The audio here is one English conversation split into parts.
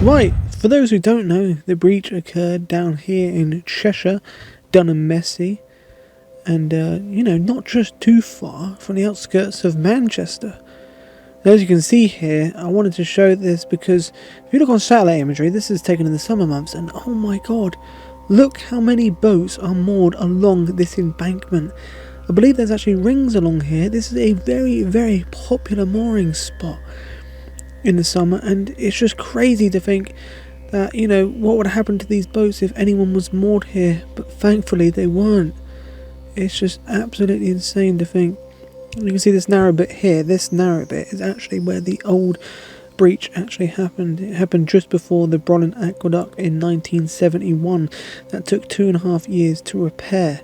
Right, for those who don't know, the breach occurred down here in Cheshire, Dunham Messy, and not just too far from the outskirts of Manchester. As you can see here, I wanted to show this because if you look on satellite imagery, this is taken in the summer months, and oh my god, look how many boats are moored along this embankment. I believe there's actually rings along here. This is a very, very popular mooring spot in the summer, and it's just crazy to think that, what would happen to these boats if anyone was moored here, but thankfully they weren't. It's just absolutely insane to think. You can see this narrow bit here. This narrow bit is actually where the old breach actually happened. It happened just before the Brolin Aqueduct in 1971. That took 2.5 years to repair.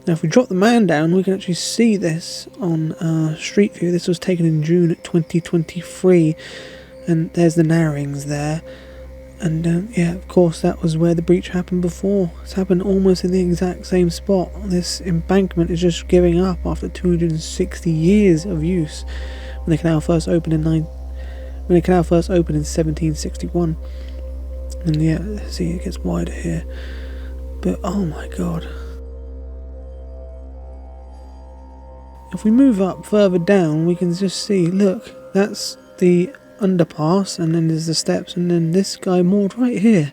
Now if we drop the man down, we can actually see this on Street View. This was taken in June 2023, and there's the narrowings there. And yeah, of course that was where the breach happened before. It's happened almost in the exact same spot. This embankment is just giving up after 260 years of use. When the canal first opened in 1761. And yeah, see, it gets wider here. But oh my god. If we move up further down, we can just see, look, that's the underpass, and then there's the steps, and then this guy moored right here,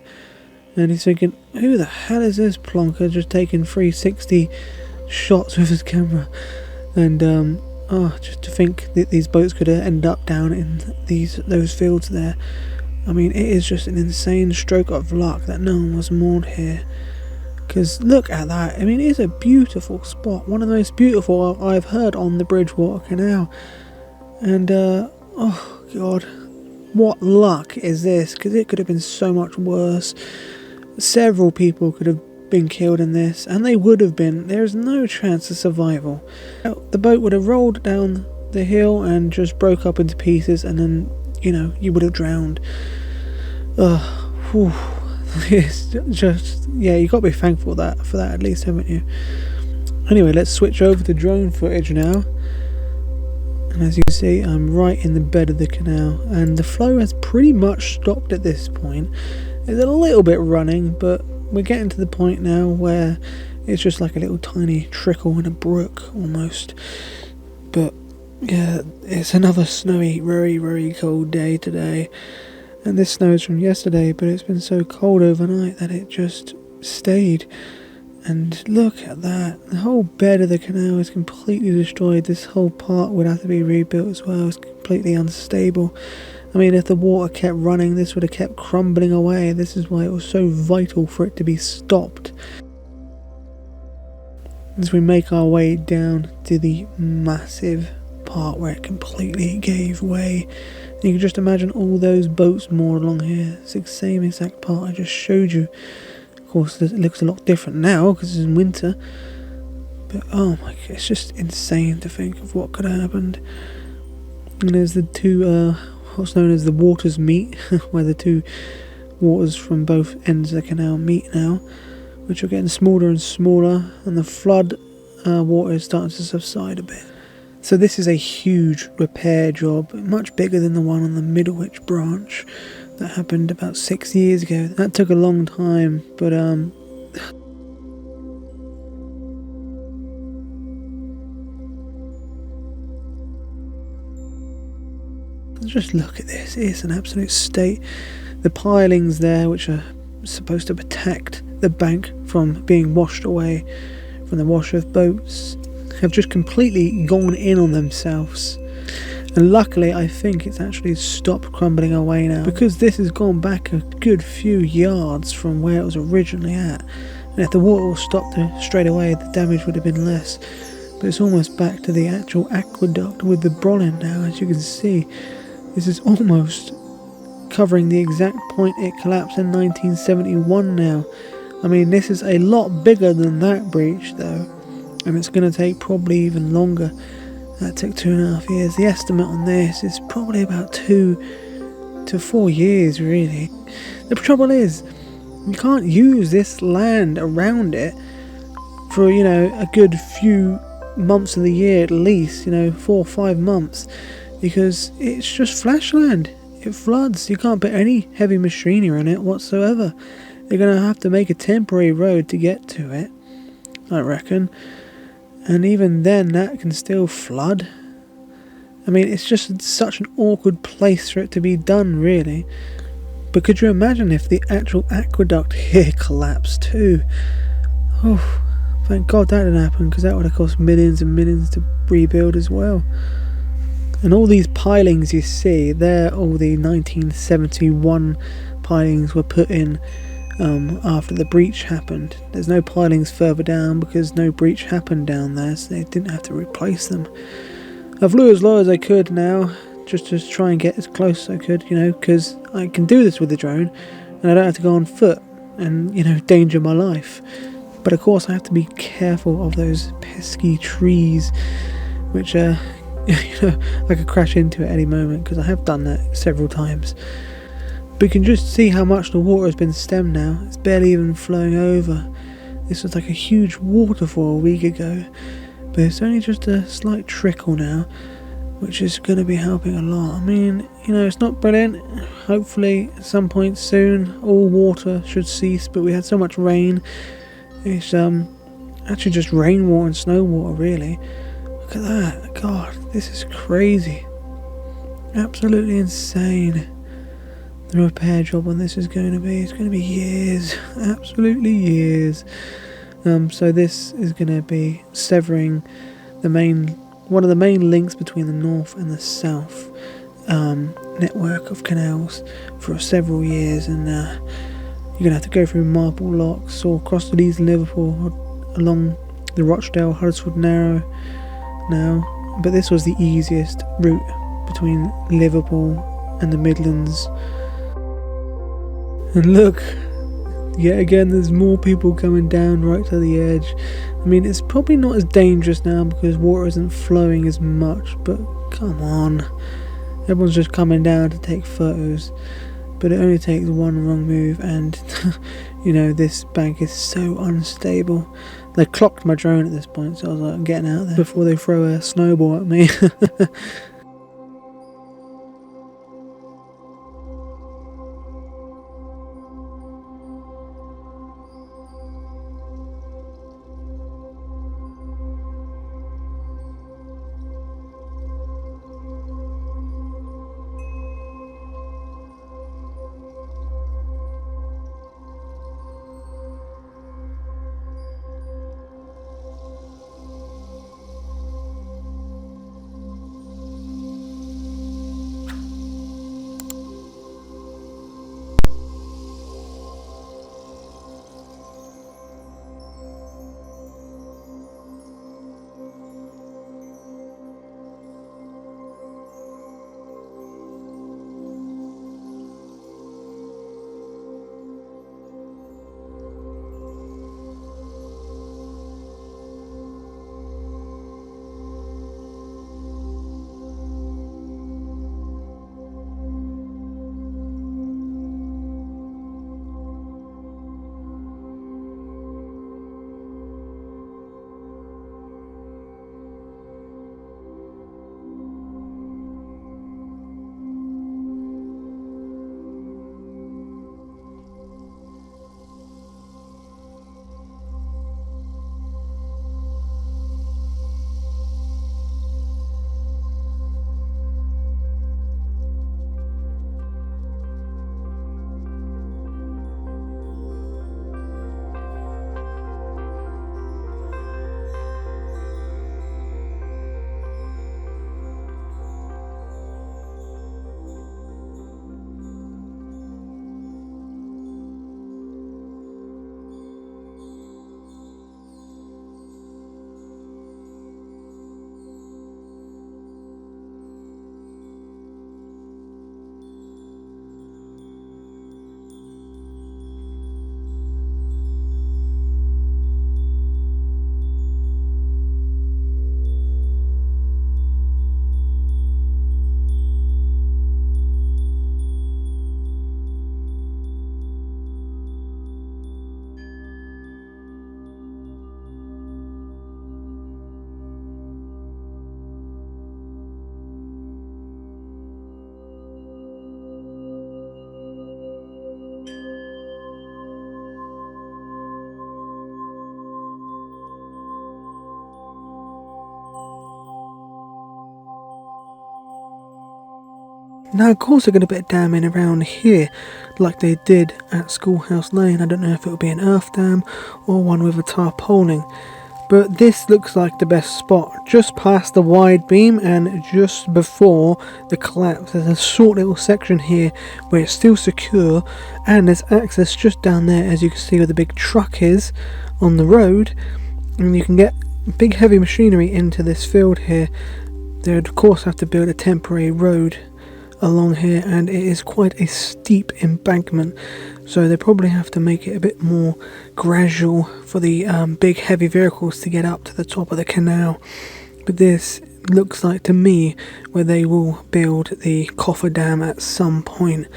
and he's thinking, who the hell is this plonker just taking 360 shots with his camera? And just to think that these boats could end up down in those fields there. I mean, it is just an insane stroke of luck that no one was moored here, because look at that. I mean, it is a beautiful spot, one of the most beautiful I've heard on the Bridgewater Canal. And oh god, what luck is this, because it could have been so much worse. Several people could have been killed in this, and they would have been. There's no chance of survival. The boat would have rolled down the hill and just broke up into pieces, and then you would have drowned. It's just, yeah, you got to be thankful for that at least, haven't you? Anyway, let's switch over to drone footage now. And as you can see, I'm right in the bed of the canal, and the flow has pretty much stopped at this point. It's a little bit running, but we're getting to the point now where it's just like a little tiny trickle in a brook almost. But yeah, it's another snowy, very, very cold day today. And this snow is from yesterday, but it's been so cold overnight that it just stayed. And look at that, the whole bed of the canal is completely destroyed. This whole part would have to be rebuilt as well. It's completely unstable. I mean, if the water kept running, this would have kept crumbling away. This is why it was so vital for it to be stopped. As we make our way down to the massive part where it completely gave way, you can just imagine all those boats moored along here. It's the same exact part I just showed you. Of course, it looks a lot different now because it's in winter, but oh my god, it's just insane to think of what could have happened. And there's the two, what's known as the waters meet, where the two waters from both ends of the canal meet now, which are getting smaller and smaller, and the flood water is starting to subside a bit. So this is a huge repair job, much bigger than the one on the Middlewich branch that happened about 6 years ago. That took a long time, but just look at this. It's an absolute state. The pilings there, which are supposed to protect the bank from being washed away from the wash of boats, have just completely gone in on themselves. And luckily, I think it's actually stopped crumbling away now, because this has gone back a good few yards from where it was originally at. And if the water was stopped straight away, the damage would have been less. But it's almost back to the actual aqueduct with the Brolin now, as you can see. This is almost covering the exact point it collapsed in 1971 now. I mean, this is a lot bigger than that breach though, and it's going to take probably even longer. That took 2.5 years. The estimate on this is probably about 2 to 4 years really. The trouble is, you can't use this land around it for, a good few months of the year at least, 4 or 5 months, because it's just flash land. it floods. You can't put any heavy machinery on it whatsoever. They're going to have to make a temporary road to get to it, I reckon. And even then, that can still flood. I mean, it's just such an awkward place for it to be done, really. But could you imagine if the actual aqueduct here collapsed too? Oh, thank God that didn't happen, because that would have cost millions and millions to rebuild as well. And all these pilings you see, they're all the 1971 pilings were put in after the breach happened. There's no pilings further down because no breach happened down there, so they didn't have to replace them. I flew as low as I could now, just to try and get as close as I could, because I can do this with the drone, and I don't have to go on foot and, danger my life. But of course I have to be careful of those pesky trees, which I could crash into at any moment, because I have done that several times. But you can just see how much the water has been stemmed now. It's barely even flowing over. This was like a huge waterfall a week ago, but it's only just a slight trickle now, which is going to be helping a lot. I mean, it's not brilliant. Hopefully at some point soon all water should cease, but we had so much rain. It's actually just rainwater and snow water, really. Look at that. God, this is crazy. Absolutely insane. The repair job on this is going to be, it's going to be years. Absolutely years. So this is going to be severing one of the main links between the north and the south network of canals for several years, and you're going to have to go through Marble Locks or cross the Leeds and Liverpool along the Rochdale Huddersfield Narrow now, but this was the easiest route between Liverpool and the Midlands. And look, yet again there's more people coming down right to the edge. I mean, it's probably not as dangerous now because water isn't flowing as much, but come on, everyone's just coming down to take photos. But it only takes one wrong move and this bank is so unstable. They clocked my drone at this point, so I was like, I'm getting out there before they throw a snowball at me. Now of course they're going to put a dam in around here like they did at Schoolhouse Lane. I don't know if it'll be an earth dam or one with a tarpaulin, but this looks like the best spot, just past the wide beam and just before the collapse. There's a short little section here where it's still secure, and there's access just down there, as you can see where the big truck is on the road, and you can get big heavy machinery into this field here. They would of course have to build a temporary road along here, and it is quite a steep embankment, so they probably have to make it a bit more gradual for the big heavy vehicles to get up to the top of the canal. But this looks like to me where they will build the coffer dam at some point.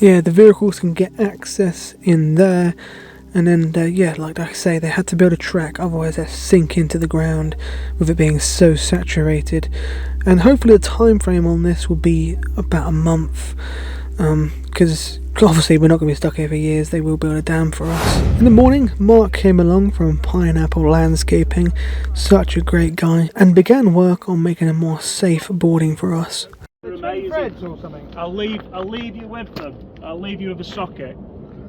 Yeah, the vehicles can get access in there, and then yeah, like I say, they had to build a track, otherwise they sink into the ground with it being so saturated. And hopefully the time frame on this will be about a month, because obviously we're not going to be stuck here for years. They will build a dam for us. In the morning, Mark came along from Pineapple Landscaping, such a great guy, and began work on making a more safe boarding for us. Threads or something. I'll leave you with them. I'll leave you with a socket.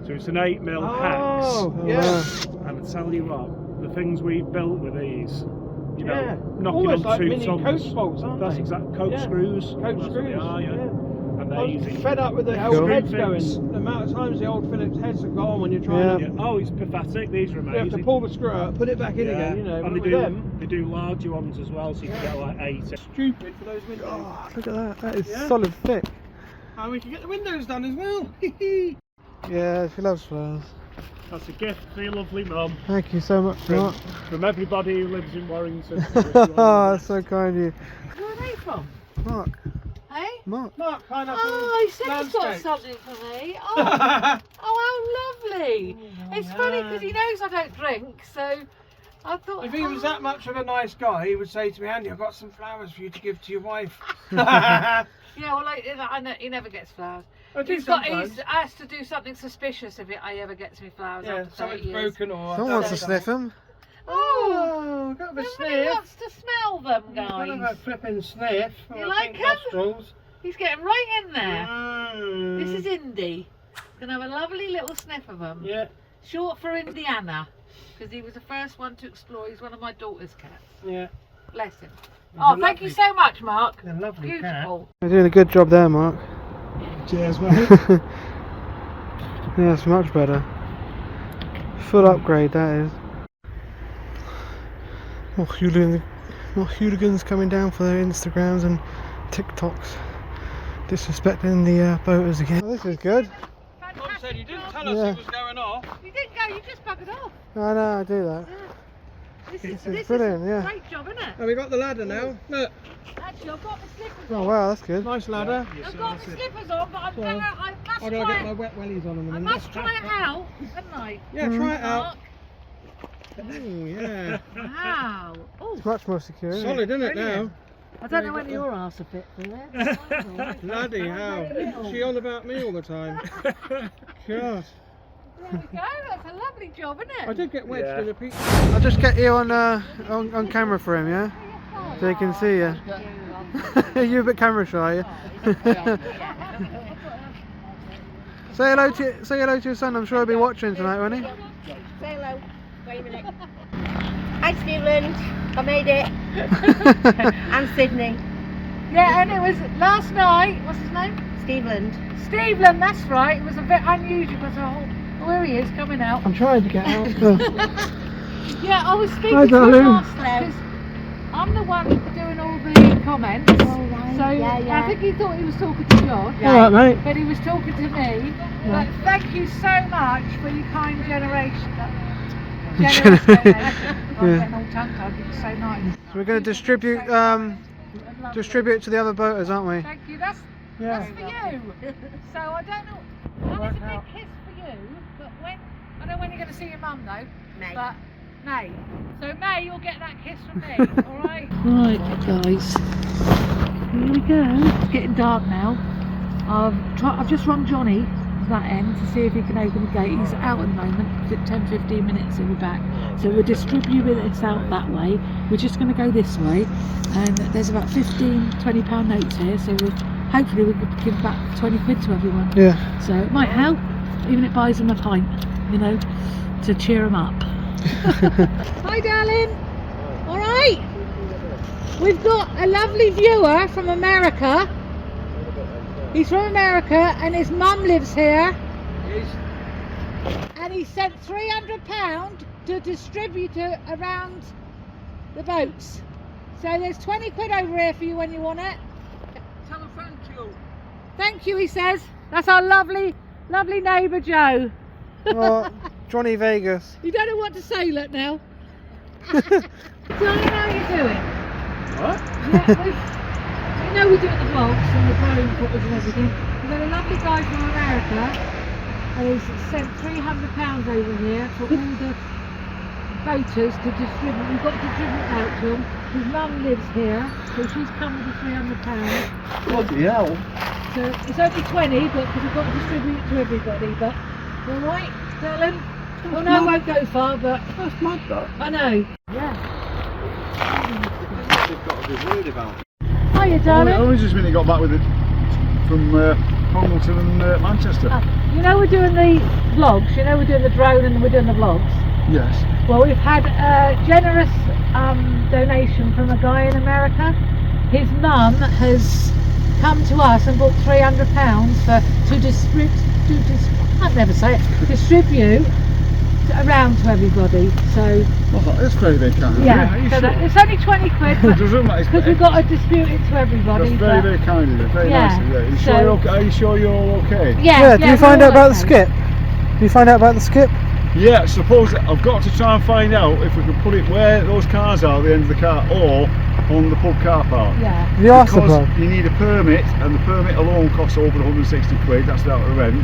So it's an 8mm hex. Yeah. And I tell you what, the things we've built with these, you know, Yeah. knocking Almost on like two mini tons. coach bolts, aren't That's they? exactly coach screws. Coach That's what screws. they are, yeah. Amazing. I'm fed up with the Cool. old heads Things. going. The amount of times the old Phillips heads are gone when you're trying to. Yeah. Oh, it's pathetic. These are amazing. You have to pull the screw out, put it back in again, you know. And But they with do, them, they do larger ones as well, so you can get like 8. stupid for those windows. Oh, look at that, that is Yeah. solid thick. And we can get the windows done as well. Yeah, she loves flowers. That's a gift for your lovely mum. Thank you so much, Mark. From everybody who lives in Warrington. Oh, that's so kind of you. Where are they from? Mark. Hey? Mark. Mark, Pineapple Oh, he said he's got Landscapes. something for me. Oh, oh how lovely. It's funny because he knows I don't drink, so I thought... If he was that much of a nice guy, he would say to me, Andy, I've got some flowers for you to give to your wife. Yeah, well, I know, he never gets flowers. I do He's sometimes. asked to do something suspicious if I ever gets me flowers Yeah, after 30 something's years. broken or... Someone wants to sniff him. Oh, got a bit nobody sniff. wants to smell them, Got a guys. flipping sniff. You I like think 'em? nostrils. He's getting right in there. Mm. This is Indy. Gonna have a lovely little sniff of them. Yeah, Short for Indiana, because he was the first one to explore. He's one of my daughter's cats. yeah. Bless him. He's Oh, a thank you lovely- so much, Mark. A lovely Beautiful. You're doing a good job there, Mark. Cheers, mate. Yeah, it's much better. Full upgrade, that is. More hooligans coming down for their Instagrams and TikToks. Disrespecting the boaters again. Oh, this is good. Mum said you didn't tell us Yeah. it was going off. You didn't go, you just buggered off. I know, I do that. This is brilliant, a yeah. great job, isn't it? And we got the ladder now. Look, Actually, I've got my slippers Oh on. wow, that's good. nice ladder. I've got my slippers on, but I'm So, gonna, I How must do I try get my it. wet wellies on in a I minute? must try it out, haven't I? Yeah, try it out. Mark? Oh, yeah. Wow. Oh, It's much more secure, isn't Solid, isn't it now? Brilliant. I don't know whether your arse will fit through it. Bloody hell. She on about me all the time. God. There we go, that's a lovely job, isn't it? I did get wedged Yeah. in a piece. I'll just get you on camera for him, yeah? So he can see you. You're a bit camera shy, are you? Say hello to your son. I'm sure he'll be watching tonight, won't he? Say hello. Wait a minute. Hi, Stephen. I made it. And Sydney. Yeah, and it was last night, what's his name? Steveland. Steveland, that's right. It was a bit unusual because there he is coming out. I'm trying to get out. Yeah, I was speaking Hi, to him darling. last because I'm the one doing all the comments. So I think he thought he was talking to John, Alright, mate. but he was talking to me. But thank you so much for your kind generation. Generous comment. I'm getting all tongue-tied, it's so nice. So we're going to distribute to the other boaters, aren't we? Thank you, that's for you. So I don't know, that was a big kiss for you, but when, I know when you're going to see your mum though. May. But May. So May, you'll get that kiss from me. All right. Right, guys. Here we go. It's getting dark now. I've just rung Johnny to that end to see if he can open the gate. He's out at the moment. 10-15 minutes he'll be back. So we're distributing this out that way. We're just going to go this way, and there's about 15-20 pound notes here. So hopefully we could give back 20 quid to everyone. Yeah. So it might help, even if it buys them a pint, you know, to cheer them up. Hi, darling. All right. We've got a lovely viewer from America. He's from America and his mum lives here. And he sent £300 to distribute it around the boats. So there's 20 quid over here for you when you want it. Tell him thank you. Thank you, he says. That's our lovely, lovely neighbour Joe. Oh, Johnny Vegas. You don't know what to say, look now. Johnny, how are you doing? What? Yeah, you know we're doing the vlogs and the drone footage and everything. We've got a lovely guy from America and he's sent £300 over here for all the voters to distribute. We've got to distribute out to him. His mum lives here, so she's come with the £300. Bloody hell. So it's only 20, but because we've got to distribute it to everybody. But all right, darling. Well, no, it won't go far, but That's mad, that. I know. Yeah. They've got to be worried about it. Hiya, darling. Only just when he got back with it from Congleton and Manchester. You know we're doing the vlogs. You know we're doing the drone and we're doing the vlogs. Yes. Well, we've had a generous donation from a guy in America. His mum has come to us and bought £300 to distribute. I'd never say it. Distribute around to everybody. So Well, that's very big kind of yeah, you. so it's only 20 quid because we've got to distribute it to everybody. That's very, very kind of you. Very Yeah, nice of you. You so- sure you're okay? Are you sure you're all okay? Yeah, did you find we're out about all the okay. skip? Did you find out about the skip? Yeah, suppose I've got to try and find out if we can put it where those cars are at the end of the car or on the pub car park. Yeah. You asked the Because bloke. you need a permit, and the permit alone costs over 160 quid, that's out of rent.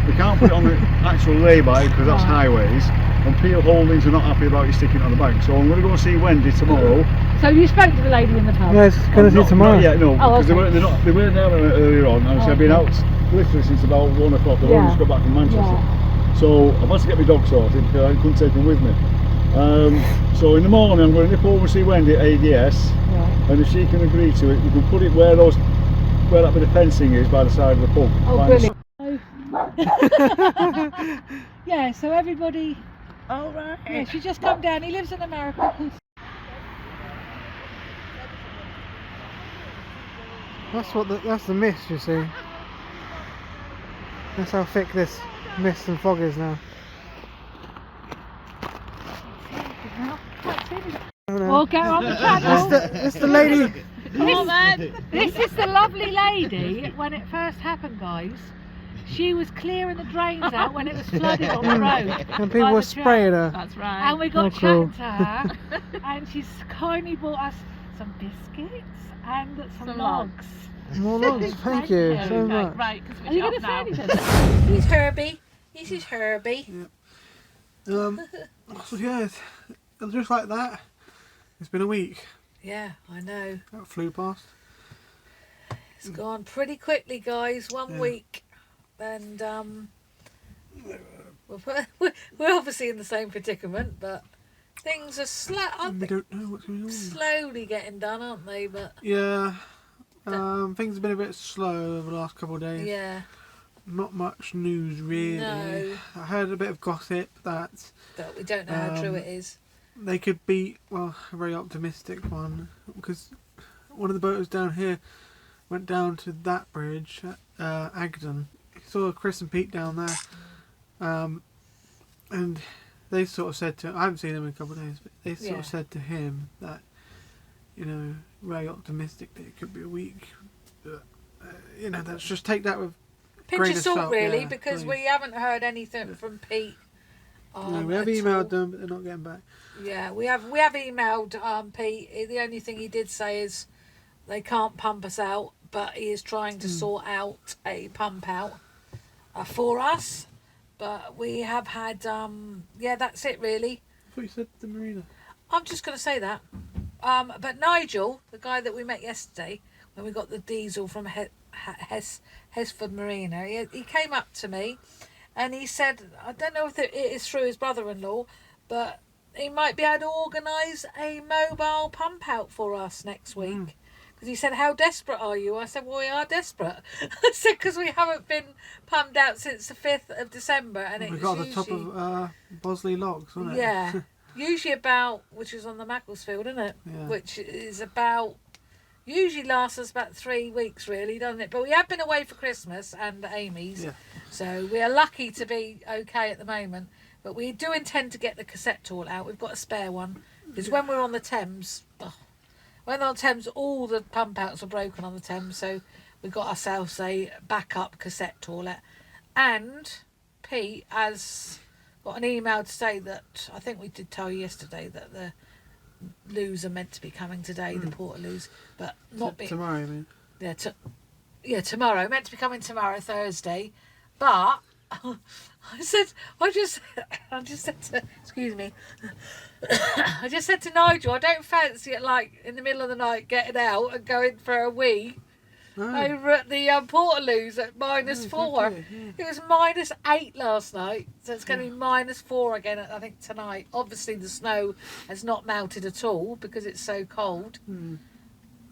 We can't put it on the actual lay-by because that's Right. highways, and Peel Holdings are not happy about you sticking it on the bank. So I'm going to go and see Wendy tomorrow. So you spoke to the lady in the pub? Yeah, it's going to see tomorrow. Not yet, no, Oh, because okay. they weren't there earlier on, and so I've been Okay. out literally since about 1 o'clock. I've Yeah. only just got back from Manchester. Yeah. So I must get my dog sorted because I couldn't take him with me. So in the morning I'm going to nip over and see Wendy at ADS, Right. and if she can agree to it, we can put it where that bit of fencing is by the side of the pub. Oh, Find brilliant. Yeah, so everybody. All right. Yeah, she just come down. He lives in America. That's the mist, you see. That's how thick this mist and fog is now. Oh, no. We'll get on the channel. It's the lady. This is the lovely lady. When it first happened, guys, she was clearing the drains out when it was flooded on the road. And people were spraying her. That's right. And we got Oh, cool. chatting to her, and she's kindly bought us some biscuits and some logs. More logs, thank you so much. Right, Are you going to say anything? He's Herbie. This is Herbie. So yeah, just like that. It's been a week. Yeah, I know. That flew past. It's gone pretty quickly, guys. One Yeah. week, and we're obviously in the same predicament, but things are We don't know what's going on. slowly getting done, aren't they? But Yeah. Things have been a bit slow over the last couple of days. yeah, Not much news really. No. I heard a bit of gossip that but we don't know how true it is. they could beat, well, a very optimistic one, because one of the boaters down here went down to that bridge at Agden. He saw Chris and Pete down there, and they sort of said to, I haven't seen them in a couple of days, but they sort Yeah. of said to him that, you know, very optimistic that it could be a week, but you know, let's just take that with Pinch grain of of salt, salt, really, yeah, because please. we haven't heard anything from Pete. you know, we have at emailed all. them, but they're not getting back. Yeah, we have emailed Pete. The only thing he did say is they can't pump us out, but he is trying to sort out a pump out for us. But we have had, yeah, that's it really. I thought you said the marina. I'm just going to say that. But Nigel, the guy that we met yesterday, when we got the diesel from Hesford Marina, he came up to me and he said, I don't know if it is through his brother-in-law, but he might be able to organise a mobile pump out for us next week. Because he said, how desperate are you? I said, well, we are desperate. I said, because we haven't been pumped out since the 5th of December. And We got at the top of Bosley Locks, wasn't it? Yeah. Usually about, which is on the Macclesfield, isn't it? Yeah. Which is about, usually lasts us about 3 weeks really, doesn't it? But we have been away for Christmas and Amy's. Yeah. So we are lucky to be okay at the moment. But we do intend to get the cassette tool out. We've got a spare one. Because when we're on the Thames, when on the Thames, all the pump outs were broken on the Thames, so we got ourselves a backup cassette toilet. And Pete has got an email to say that, I think we did tell you yesterday, that the loos are meant to be coming today, the Portaloos, but not tomorrow, I mean. Yeah, tomorrow. Meant to be coming tomorrow, Thursday. But I just said to, excuse me, I just said to Nigel, I don't fancy it like in the middle of the night getting out and going for a wee over at the Portaloos at -4. Exactly, yeah. It was -8 last night, so it's going to be -4 again, I think, tonight. Obviously, the snow has not melted at all because it's so cold.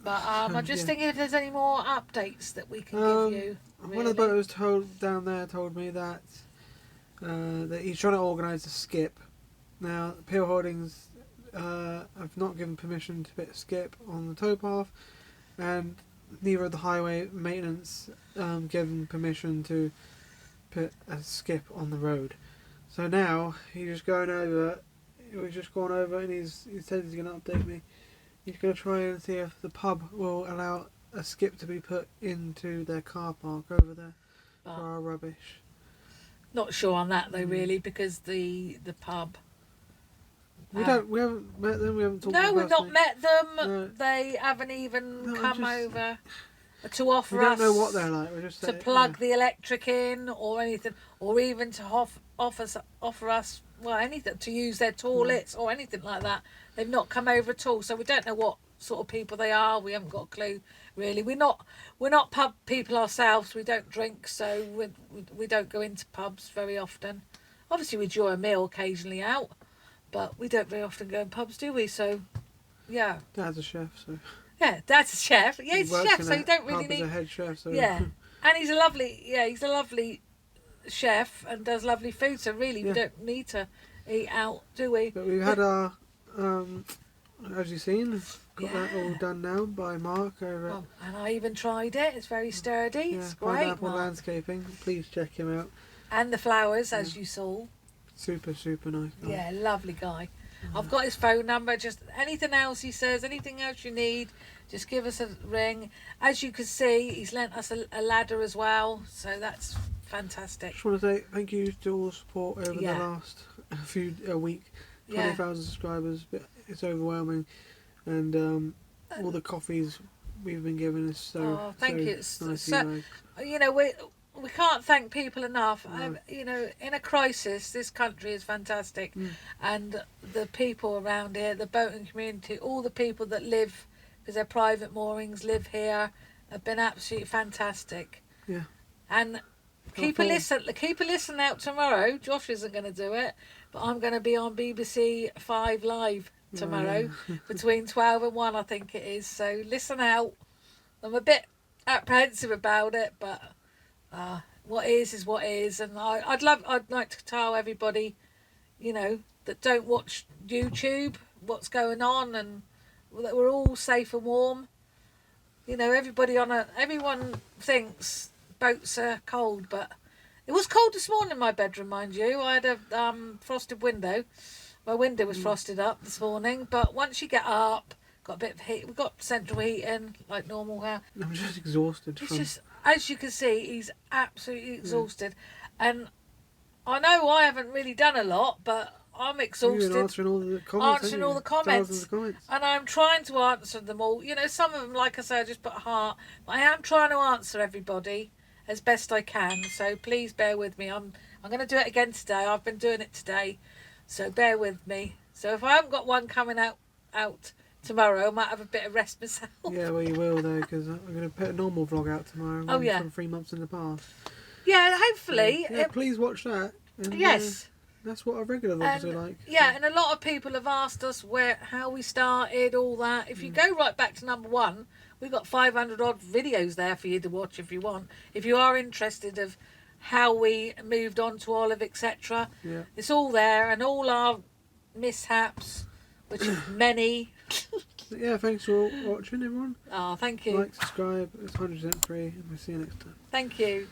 But I'm just thinking if there's any more updates that we can give you. Really. One of the boaters told me that he's trying to organise a skip. Now, Peel Holdings have not given permission to put a skip on the towpath, and neither of the highway maintenance given permission to put a skip on the road. So now he's just going over. He's just gone over, and he said he's going to update me. He's going to try and see if the pub will allow a skip to be put into their car park over there for our rubbish. Not sure on that though, really, because the pub. We haven't met them. We haven't talked. No, we've not personally. met them. No. They haven't even No, come over to offer We don't us. know what they're like. We're just to saying, plug the electric in or anything, or even to offer us anything to use their toilets or anything like that. They've not come over at all, so we don't know what sort of people they are. We haven't got a clue, really. We're not pub people ourselves. We don't drink, so we don't go into pubs very often. Obviously, we enjoy a meal occasionally out, but we don't very often go in pubs, do we? So, yeah. Dad's a chef, so. Yeah, Dad's a chef. Yeah, he's a works chef, in so you don't really pub as need. a head chef, so. Yeah, and he's a lovely chef and does lovely food. So really, we don't need to eat out, do we? But we've had our, as you've seen, got that all done now by Mark over at. And I even tried it. It's very sturdy. Yeah, It's great. Pineapple Mark. Landscaping. Please check him out. And the flowers, as you saw. Super nice guy. Yeah, lovely guy. I've got his phone number. Just anything else he says, anything else you need, just give us a ring. As you can see, he's lent us a ladder as well, so that's fantastic. Just want to say thank you to all the support over the last a week. 20,000 subscribers, but it's overwhelming, and all the coffees we've been given is so. Thank you. Nice of So, you guys. you know, we can't thank people enough. You know, in a crisis, this country is fantastic, and the people around here, the boating community, all the people that live, because they're private moorings, live here, have been absolutely fantastic. Yeah. And keep a listen out tomorrow. Josh isn't going to do it, but I'm going to be on BBC 5 Live tomorrow between 12 and 1, I think it is. So listen out. I'm a bit apprehensive about it, but what is what is, and I'd like to tell everybody, you know, that don't watch YouTube what's going on, and that we're all safe and warm. You know, everyone thinks boats are cold, but it was cold this morning in my bedroom, mind you. I had a frosted window. My window was frosted up this morning, but once you get up, got a bit of heat. We've got central heating like normal now. I'm just exhausted. It's just, as you can see, he's absolutely exhausted, and I know I haven't really done a lot, but I'm exhausted. You're answering all the comments. Answering all the comments. Of comments. And I'm trying to answer them all. You know, some of them, like I say, I just put a heart. But I am trying to answer everybody as best I can. So please bear with me. I'm I'm going to do it again today. I've been doing it today, so bear with me. So if I haven't got one coming out tomorrow, I might have a bit of rest myself. Yeah, well, you will though, because I'm going to put a normal vlog out tomorrow. Oh, yeah. From 3 months in the past. Yeah, hopefully. Yeah, please watch that. And, Yes. That's what our regular vlogs are like. Yeah, and a lot of people have asked us how we started, all that. If you go right back to number 1, we've got 500 odd videos there for you to watch if you want. If you are interested of how we moved on to Olive, etc. Yeah. It's all there, and all our mishaps, which is many. Yeah, thanks for watching, everyone. Oh, thank you. Like, subscribe. It's 100% free, and we'll see you next time. Thank you.